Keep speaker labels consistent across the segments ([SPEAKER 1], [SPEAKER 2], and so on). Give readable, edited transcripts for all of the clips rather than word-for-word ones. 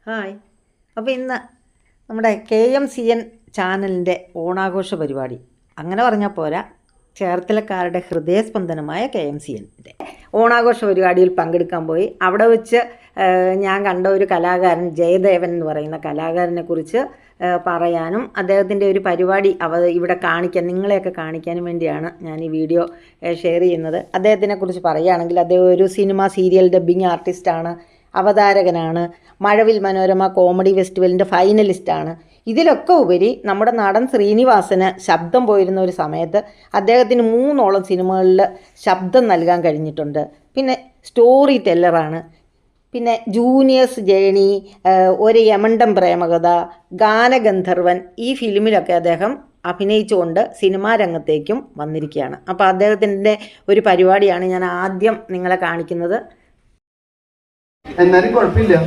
[SPEAKER 1] Hi. അപ്പോൾ ഇന്ന് നമ്മുടെ KMCN ചാനലിൻ്റെ ഓണാഘോഷ പരിപാടി, അങ്ങനെ പറഞ്ഞാൽ പോരാ, ചേർത്തലക്കാരുടെ ഹൃദയസ്പന്ദനമായ KMCNൻ്റെ ഓണാഘോഷ പരിപാടിയിൽ പങ്കെടുക്കാൻ പോയി. അവിടെ വെച്ച് ഞാൻ കണ്ട ഒരു കലാകാരൻ, ജയദേവൻ എന്ന് പറയുന്ന കലാകാരനെ കുറിച്ച് പറയാനും അദ്ദേഹത്തിൻ്റെ ഒരു പരിപാടി ഇവിടെ കാണിക്കാൻ, നിങ്ങളെയൊക്കെ കാണിക്കാനും വേണ്ടിയാണ് ഞാൻ ഈ വീഡിയോ ഷെയർ ചെയ്യുന്നത്. അദ്ദേഹത്തിനെക്കുറിച്ച് പറയുകയാണെങ്കിൽ, അദ്ദേഹം ഒരു സിനിമ സീരിയൽ ഡബ്ബിങ് ആർട്ടിസ്റ്റാണ്, അവതാരകനാണ്, മഴവിൽ മനോരമ കോമഡി ഫെസ്റ്റിവലിൻ്റെ ഫൈനലിസ്റ്റാണ്. ഇതിലൊക്കെ ഉപരി നമ്മുടെ നടൻ ശ്രീനിവാസന് ശബ്ദം പോയിരുന്ന ഒരു സമയത്ത് അദ്ദേഹത്തിന് 3ഓളം സിനിമകളിൽ ശബ്ദം നൽകാൻ കഴിഞ്ഞിട്ടുണ്ട്. പിന്നെ സ്റ്റോറി ടെല്ലറാണ്. പിന്നെ ജൂനിയേഴ്സ് ജേണി, ഒരു യമണ്ടം പ്രേമകഥ, ഗാനഗന്ധർവൻ, ഈ ഫിലിമിലൊക്കെ അദ്ദേഹം അഭിനയിച്ചുകൊണ്ട് സിനിമാ രംഗത്തേക്കും വന്നിരിക്കുകയാണ്. അപ്പോൾ അദ്ദേഹത്തിൻ്റെ ഒരു പരിപാടിയാണ് ഞാൻ ആദ്യം നിങ്ങളെ കാണിക്കുന്നത്.
[SPEAKER 2] എന്നാലും കുഴപ്പമില്ല,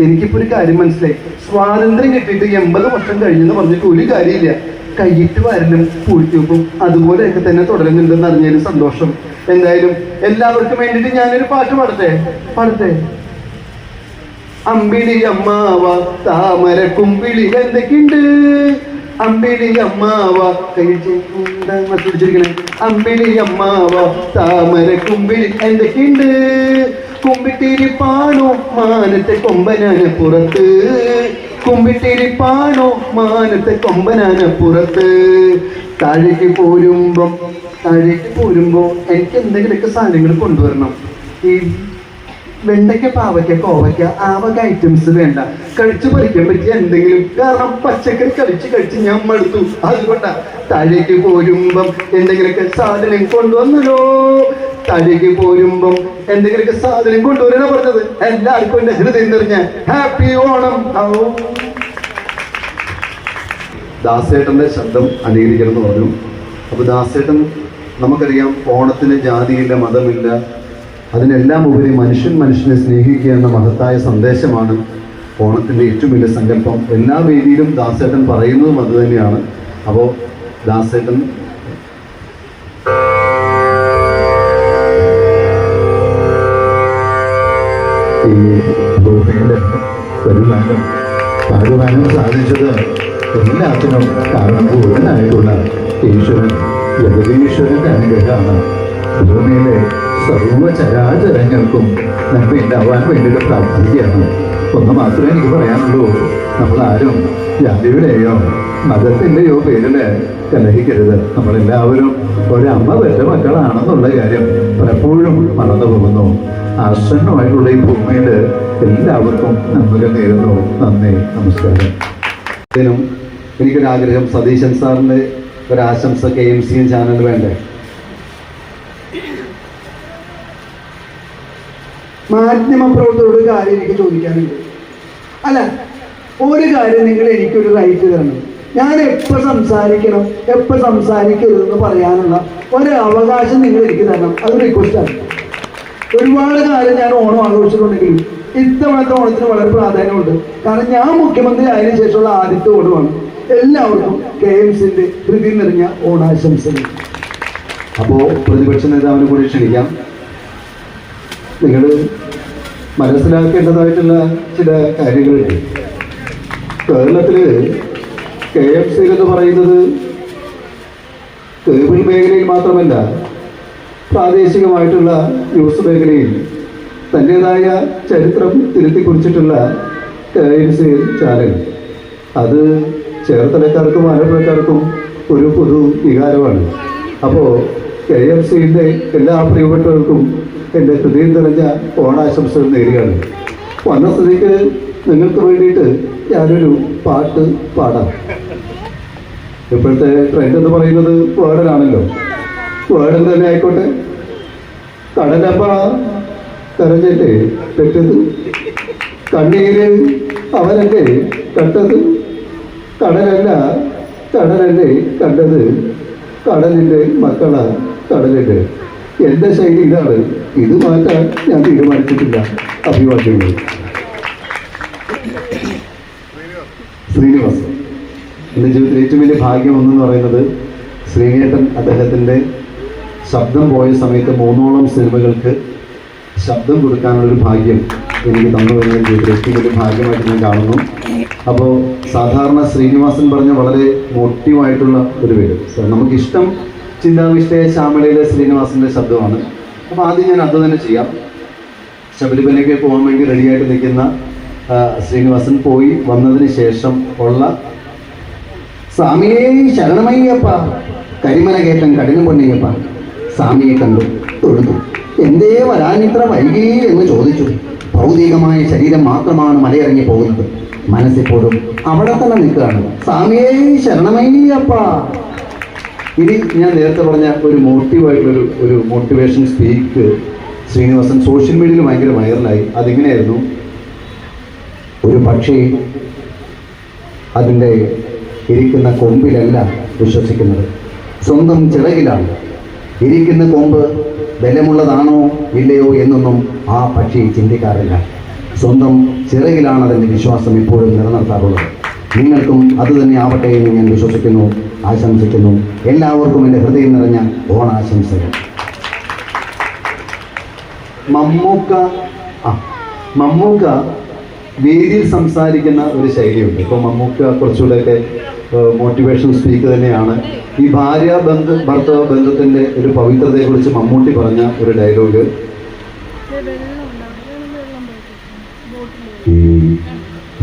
[SPEAKER 2] എനിക്കിപ്പോ ഒരു കാര്യം മനസ്സിലായി. സ്വാതന്ത്ര്യം കിട്ടിയിട്ട് 80 വർഷം കഴിഞ്ഞെന്ന് പറഞ്ഞിട്ട് ഒരു കാര്യമില്ല. കയ്യിട്ട് വരലും പൂഴ്ത്തിവെപ്പും അതുപോലെയൊക്കെ തന്നെ തുടരുന്നുണ്ടെന്ന് അറിഞ്ഞൊരു സന്തോഷം. എന്തായാലും എല്ലാവർക്കും വേണ്ടിയിട്ട് ഞാനൊരു പാട്ട് പാടട്ടെ. അമ്പിളി അമ്മാവ താമര കുമ്പിളി എന്തൊക്കെയുണ്ട്, അമ്പിളി അമ്മാവ കഴിച്ചിരിക്കണേ, അമ്പിളി അമ്മാവ താമര കുമ്പിളി എന്തൊക്കെയുണ്ട്, കുമ്പിട്ടിരിപ്പാണോ മാനത്തെ കൊമ്പനാന പുറത്ത്, കുമ്പിട്ടിരിപ്പാണോ മാനത്തെ കൊമ്പനാന പുറത്ത്. താഴേക്ക് പോരുമ്പോ എനിക്ക് എന്തെങ്കിലുമൊക്കെ സാധനങ്ങൾ കൊണ്ടുവരണം. ഈ വെണ്ടയ്ക്ക, പാവയ്ക്ക, കോവയ്ക്ക, ആവക ഐറ്റംസ് വേണ്ട, കഴിച്ചു പറിക്കാൻ പറ്റിയ എന്തെങ്കിലും. കാരണം പച്ചക്കറി കഴിച്ച് ഞാൻ മടുത്തു. അതുകൊണ്ടാ താഴേക്ക് പോരുമ്പം എന്തെങ്കിലുമൊക്കെ സാധനം കൊണ്ടുവന്നല്ലോ, താഴേക്ക് പോരുമ്പം എന്തെങ്കിലുമൊക്കെ സാധനം കൊണ്ടുവരാനാ പറഞ്ഞത്. എല്ലാവർക്കും എന്റെ ഹൃദയം നിറഞ്ഞ ഹാപ്പി ഓണം. ദാസേട്ടന്റെ ശബ്ദം അനുകരിക്കണം എന്ന് പറഞ്ഞു. അപ്പൊ ദാസേട്ടൻ, നമുക്കറിയാം, ഓണത്തിന് ജാതിയില്ല, മതമില്ല, അതിനെല്ലാം ഉപരി മനുഷ്യനെ സ്നേഹിക്കുക എന്ന മഹത്തായ സന്ദേശമാണ് ഓണത്തിൻ്റെ ഏറ്റവും വലിയ സങ്കല്പം. എല്ലാ വേദിയിലും ദാസേട്ടൻ പറയുന്നതും അത് തന്നെയാണ്. അപ്പോൾ ദാസേട്ടൻ ഈ ഭൂമിയിൽ വരുവാനും സാധിച്ചത് എല്ലാത്തിനും കാരണഭൂതനായിട്ടുള്ള ഈശ്വരൻ, ജഗതീശ്വരൻ്റെ അനുഗ്രഹമാണ്. ഭൂമിയിലെ സർവചരാചരങ്ങൾക്കും നന്മയുണ്ടാവാൻ വേണ്ടിയിട്ട് പ്രാർത്ഥിക്കുകയാണ്. ഒന്ന് മാത്രമേ എനിക്ക് പറയാനുള്ളൂ, നമ്മളാരും ജാതിയുടെയോ മതത്തിൻ്റെയോ പേരിൽ കലഹിക്കരുത്. നമ്മളെല്ലാവരും ഒരമ്മ പെറ്റ മക്കളാണെന്നുള്ള കാര്യം പലപ്പോഴും മറന്നു പോകുന്നു. ആശ്രമമായിട്ടുള്ള ഈ ഭൂമിയിൽ എല്ലാവർക്കും നന്മകൾ നേരുന്നു. നന്ദി, നമസ്കാരം. എനിക്കൊരാഗ്രഹം, സതീശൻ സാറിൻ്റെ ഒരാശംസ KMCN ചാനൽ വേണ്ടേ? മാധ്യമപ്രവർത്തകരോട് കാര്യം എനിക്ക് ചോദിക്കാനുണ്ട്. അല്ല, ഒരു കാര്യം, നിങ്ങൾ എനിക്കൊരു റൈറ്റ് തരണം. ഞാൻ എപ്പോൾ സംസാരിക്കണം, എപ്പോൾ സംസാരിക്കരുതെന്ന് പറയാനുള്ള ഒരു അവകാശം നിങ്ങൾ എനിക്ക് തരണം. അത് റിക്വസ്റ്റാണ്. ഒരുപാട് കാര്യം ഞാൻ ഓണം ആഘോഷിച്ചിട്ടുണ്ടെങ്കിലും ഇത്തവണത്തെ ഓണത്തിന് വളരെ പ്രാധാന്യമുണ്ട്. കാരണം ഞാൻ മുഖ്യമന്ത്രി ആയതിനു ശേഷമുള്ള ആദ്യത്തെ ഓണമാണ്. എല്ലാവർക്കും KMCന്റെ ഹൃദയം നിറഞ്ഞ ഓണാശംസകൾ. അപ്പോൾ പ്രതിപക്ഷ നേതാവിനെ കൂടി ക്ഷണിക്കാം. നിങ്ങൾ മനസ്സിലാക്കേണ്ടതായിട്ടുള്ള ചില കാര്യങ്ങളുണ്ട്. കേരളത്തിൽ KMCN എന്ന് പറയുന്നത് കേബിൾ മേഖലയിൽ മാത്രമല്ല, പ്രാദേശികമായിട്ടുള്ള ന്യൂസ് മേഖലയിൽ തൻ്റേതായ ചരിത്രം തിരുത്തി കുറിച്ചിട്ടുള്ള KMCN ചാനൽ, അത് ചേർത്തലക്കാർക്കും ആലപ്പുഴക്കാർക്കും ഒരു പൊതു വികാരമാണ്. അപ്പോൾ KMCൻ്റെ എല്ലാ പ്രിയപ്പെട്ടവർക്കും എൻ്റെ ഹൃദയം നിറഞ്ഞ ഓണാശംസകൾ നേരുകയാണ്. വന്ന സ്ഥിതിക്ക് നിങ്ങൾക്ക് വേണ്ടിയിട്ട് ഞാനൊരു പാട്ട് പാടാം. ഇപ്പോഴത്തെ ട്രെൻഡ് എന്ന് പറയുന്നത് വേർഡനാണല്ലോ. വേർഡൻ തന്നെ ആയിക്കോട്ടെ. കടലപ്പ കരഞ്ഞല്ലേ പെറ്റത്, കണ്ണീര് അവനല്ലേ കണ്ടത്, കടലല്ലേ കണ്ടത്, കടലിൻ്റെ മക്കളാ കടലിൻ്റെ. എൻ്റെ ശൈലി ഇതാണ്. ഇത് മാറ്റാൻ ഞാൻ തീരുമാനിച്ചിട്ടില്ല. അഭിവാദ്യങ്ങൾ. ശ്രീനിവാസൻ. എൻ്റെ ജീവിതത്തിൽ ഏറ്റവും വലിയ ഭാഗ്യം ഒന്നെന്ന് പറയുന്നത്, ശ്രീനേട്ടൻ അദ്ദേഹത്തിൻ്റെ ശബ്ദം പോയ സമയത്ത് 3ഓളം സിനിമകൾക്ക് ശബ്ദം കൊടുക്കാനുള്ളൊരു ഭാഗ്യം
[SPEAKER 3] എനിക്ക് തന്നു വരുന്ന ജീവിതത്തിൽ ഏറ്റവും വലിയ ഭാഗ്യമായിട്ട് ഞാൻ കാണുന്നു. അപ്പോൾ സാധാരണ ശ്രീനിവാസൻ പറഞ്ഞ വളരെ മോട്ടീവായിട്ടുള്ള ഒരു പേര്, നമുക്കിഷ്ടം ചിന്താവിഷ്ടയ ശ്യാമളയിലെ ശ്രീനിവാസൻ്റെ ശബ്ദമാണ്. അപ്പോൾ ആദ്യം ഞാൻ അത് തന്നെ ചെയ്യാം. ശബരിമലയ്ക്ക് പോകാൻ വേണ്ടി റെഡിയായിട്ട് നിൽക്കുന്ന ശ്രീനിവാസൻ പോയി വന്നതിന് ശേഷം ഉള്ള സ്വാമിയേ ശരണമയ്യപ്പ, കരിമല കയറ്റം കഠിനം പൊന്നയ്യപ്പ, സ്വാമിയെ കണ്ടു തൊഴുതു. എന്തേ വരാനിത്ര വൈകി എന്ന് ചോദിച്ചു. ഭൗതികമായ ശരീരം മാത്രമാണ് മലയിറങ്ങി പോകുന്നത്, മനസ്സിപ്പോഴും അവിടെ തന്നെ നിൽക്കുകയാണ്. സ്വാമിയേ ശരണമയ്യപ്പ. ഇനി ഞാൻ നേരത്തെ പറഞ്ഞ ഒരു മോട്ടീവായിട്ടുള്ളൊരു മോട്ടിവേഷൻ സ്പീക്ക് ശ്രീനിവാസൻ സോഷ്യൽ മീഡിയയിൽ ഭയങ്കര വൈറലായി. അതിങ്ങനെയായിരുന്നു: ഒരു പക്ഷി അതിൻ്റെ ഇരിക്കുന്ന കൊമ്പിലല്ല വിശ്വസിക്കുന്നത്, സ്വന്തം ചിറകിലാണ്. ഇരിക്കുന്ന കൊമ്പ് ബലമുള്ളതാണോ ഇല്ലയോ എന്നൊന്നും ആ പക്ഷി ചിന്തിക്കാറില്ല. സ്വന്തം ചിറകിലാണ് അതിൻ്റെ വിശ്വാസം എപ്പോഴും നിലനിർത്താറുള്ളത്. നിങ്ങൾക്കും അതുതന്നെ ആവട്ടെ എന്ന് ഞാൻ വിശ്വസിക്കുന്നു, ആശംസിക്കുന്നു. എല്ലാവർക്കും എൻ്റെ ഹൃദയം നിറഞ്ഞ ഓണാശംസകൾ. മമ്മൂക്ക വേദിയിൽ സംസാരിക്കുന്ന ഒരു ശൈലിയുണ്ട്. ഇപ്പോൾ മമ്മൂക്ക കുറച്ചുകൂടെയൊക്കെ മോട്ടിവേഷൻ സ്പീക്ക് തന്നെയാണ്. ഈ ഭർത്തൃ ബന്ധത്തിൻ്റെ ഒരു പവിത്രതയെക്കുറിച്ച് മമ്മൂട്ടി പറഞ്ഞ ഒരു ഡയലോഗ്: ഈ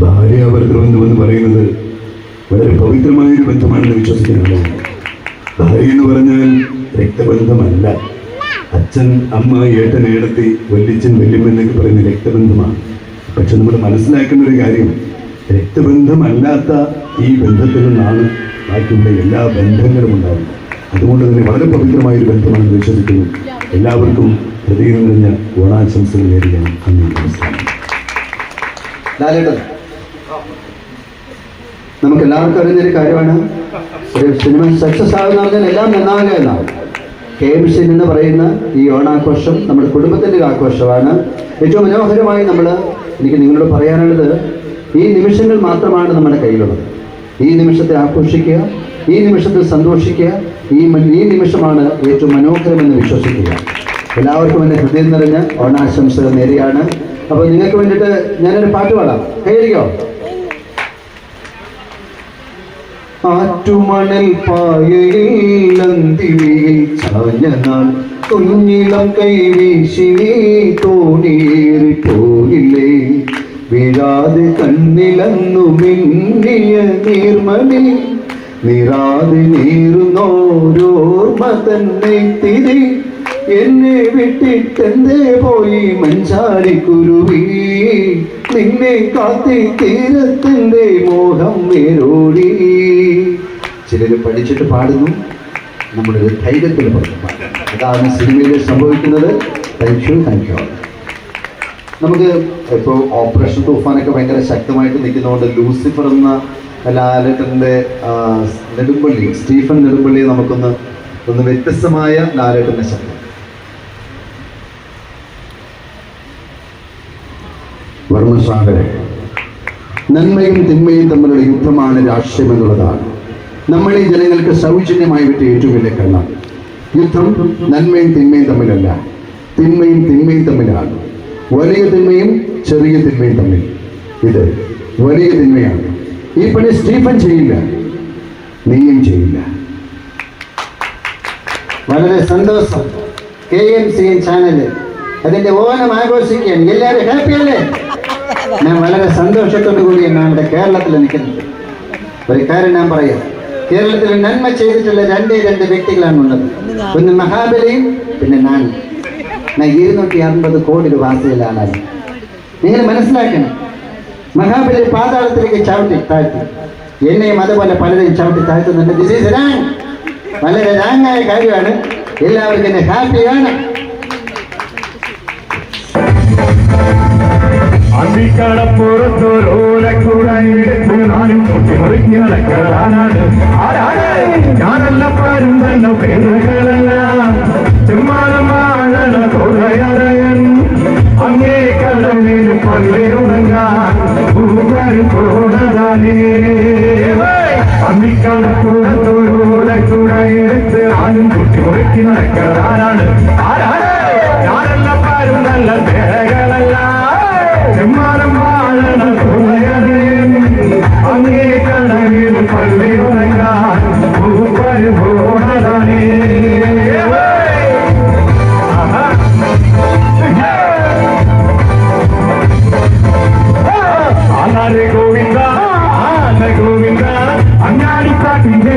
[SPEAKER 3] ഭാര്യാഭർത്തൃ ബന്ധമെന്ന് പറയുന്നത് വളരെ പവിത്രമായൊരു ബന്ധമാണെന്ന് വിശ്വസിക്കുന്നുള്ളൂ. ഭാര്യ എന്ന് പറഞ്ഞാൽ രക്തബന്ധമല്ല. അച്ഛൻ, അമ്മ, ഏട്ടൻ, ഏടത്തി, വല്യച്ഛൻ, വല്യമ്മ എന്നൊക്കെ പറയുന്ന രക്തബന്ധമാണ്. പക്ഷെ നമ്മൾ മനസ്സിലാക്കുന്ന ഒരു കാര്യം, രക്തബന്ധമല്ലാത്ത ഈ ബന്ധത്തിൽ നിന്നാണ് ബാക്കിയുള്ള എല്ലാ ബന്ധങ്ങളും ഉണ്ടാകുന്നത്. അതുകൊണ്ട് തന്നെ വളരെ പവിത്രമായൊരു ബന്ധമാണെന്ന് വിശ്വസിക്കുന്നു. എല്ലാവർക്കും ഹൃദയം നിറഞ്ഞ ഓണാശംസകൾ നേരുകയാണ്. നന്ദി, നമസ്കാരം. നമുക്ക് എല്ലാവർക്കും അറിയുന്നൊരു കാര്യമാണ്, ഒരു സിനിമ സക്സസ് ആകുന്ന പറഞ്ഞാൽ എല്ലാം നന്നാകുക എന്നാണ്. KM Sin എന്ന് പറയുന്ന ഈ ഓണാഘോഷം നമ്മുടെ കുടുംബത്തിൻ്റെ ഒരു ആഘോഷമാണ്. ഏറ്റവും മനോഹരമായി എനിക്ക് നിങ്ങളോട് പറയാനുള്ളത്, ഈ നിമിഷങ്ങൾ മാത്രമാണ് നമ്മുടെ കയ്യിലുള്ളത്. ഈ നിമിഷത്തെ ആഘോഷിക്കുക, ഈ നിമിഷത്തിൽ സന്തോഷിക്കുക. ഈ നിമിഷമാണ് ഏറ്റവും മനോഹരമെന്ന് വിശ്വസിക്കുക. എല്ലാവർക്കും എൻ്റെ ഹൃദയം നിറഞ്ഞ ഓണാശംസകൾ നേരെയാണ്. അപ്പോൾ നിങ്ങൾക്ക് വേണ്ടിയിട്ട് ഞാനൊരു പാട്ട് പാടാം. കേൾക്കോ? ആറ്റുമണൽ പായയിൽ അന്തിവിയിൽ ചാഞ്ഞനാൾ കുഞ്ഞിളം കൈവീശി തോണിയേറി പോയില്ലേ, വീഴാതെ കണ്ണിലന്നു മിന്നിയ നീർമണി, നിറാതെ നീറുന്നോരോർമ്മ തന്നെ തിരി, എന്നെ വിട്ടിട്ടെന്തേ പോയി മഞ്ചാടിക്കുരുവി, നിന്നെ കാത്തി തീരത്തിൻ്റെ മോഹം വേരോടി. ചിലര് പഠിച്ചിട്ട് പാടുന്നു, നമ്മളൊരു ധൈര്യത്തിൽ പറഞ്ഞു പാടും. അതാണ് സിനിമയിൽ സംഭവിക്കുന്നത്. Thank you. നമുക്ക് ഇപ്പോൾ ഓപ്പറേഷൻ തൂഫാനൊക്കെ ഭയങ്കര ശക്തമായിട്ട് നിൽക്കുന്നതുകൊണ്ട് ലൂസിഫർ എന്ന ലാലേട്ടൻ്റെ നെടുമ്പള്ളി, സ്റ്റീഫൻ നെടുമ്പള്ളിയെ നമുക്കൊന്ന് വ്യത്യസ്തമായ ലാലേട്ടൻ്റെ ശബ്ദം. വർമ്മസാഗരെ, നന്മയും തിന്മയും തമ്മിലുള്ള യുദ്ധമാണ് രാഷ്ട്രീയം എന്നുള്ളതാണ് നമ്മളീ ജനങ്ങൾക്ക് സൗജന്യമായി വിട്ട ഏറ്റവും വലിയ കണ്ണാണ്. യുദ്ധം നന്മയും തിന്മയും തമ്മിലല്ല, തിന്മയും തിന്മയും തമ്മിലാണ്. വലിയ തിന്മയും ചെറിയ തിന്മയും തമ്മിൽ. ഇത് വലിയ തിന്മയാണ്. ഈ പണി സ്റ്റീഫൻ ചെയ്യില്ല, നീയും ചെയ്യില്ല. വളരെ സന്തോഷം. KM Sin ചാനല് അതിൻ്റെ ഓണം ആഘോഷിക്കാൻ എല്ലാവരും ഹാപ്പിയല്ലേ? ഞാൻ വളരെ സന്തോഷത്തോടു കൂടിയാണ് നമ്മുടെ കേരളത്തിൽ നിൽക്കുന്നത്. ഒരു കാര്യം ഞാൻ പറയാം, കേരളത്തിൽ നന്മ ചെയ്തിട്ടുള്ള രണ്ട് വ്യക്തികളാണുള്ളത്. ഒന്ന് മഹാബലിയും പിന്നെ ഞാൻ 250 കോടി രൂപ ആസ്തിയുള്ള ആളാണ്. നിങ്ങൾ മനസ്സിലാക്കണം, മഹാബലി പാതാളത്തിലേക്ക് ചവിട്ടി താഴ്ത്തി, എന്നെയും അതുപോലെ പലരെയും ചവിട്ടി താഴ്ത്തുന്നുണ്ട്. This is rang. വളരെ റാങ്ങായ കാര്യമാണ്. എല്ലാവർക്കും എന്നെ ഹാപ്പിയാണ്.
[SPEAKER 4] അങ്ങേ കടലിൽ കൊല്ലിരുണങ്ങാൻ അമ്മിക്കടക്കൂടെ എടുത്ത് ആരും കുട്ടി മുറുക്കി നടക്കാനാണ്. ഞാനെല്ലാം പാരും നല്ല പേരകളല്ല. ചെമ്മാനം വാഴണ തുണയതേ അങ്ങേ കടവിൽ പള്ളിയുറങ്ങാൻ പൂപ്പര് പോണതാണേ ആനാരെ ഗോവിന്ദ ആന ഗോവിന്ദ അങ്ങാടിക്കാട്ടിന്റെ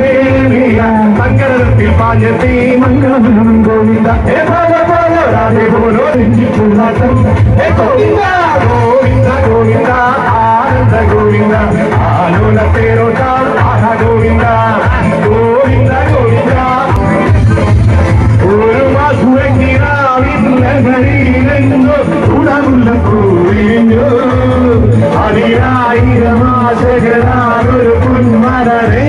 [SPEAKER 4] സങ്കടത്തിൽ പാഞ്ഞത്തി മംഗളം ഗോവിന്ദ രാധേ പോലോ രഞ്ജിച്ചുള്ളാട്ടം ഗോവിന്ദ ഗോവിന്ദ ഗോവിന്ദ ആനന്ദ ഗോവിന്ദ ആലോല പേരോട്ട ആന ഗോവിന്ദ ഗോവിന്ദ ഗോവിന്ദ ഒരു മാസുരങ്ങിനാവില്ലെന്നോ ഉടമുള്ള പൂവിഞ്ഞു അതിനായിരമാശകരാനൊരു പുന്മരേ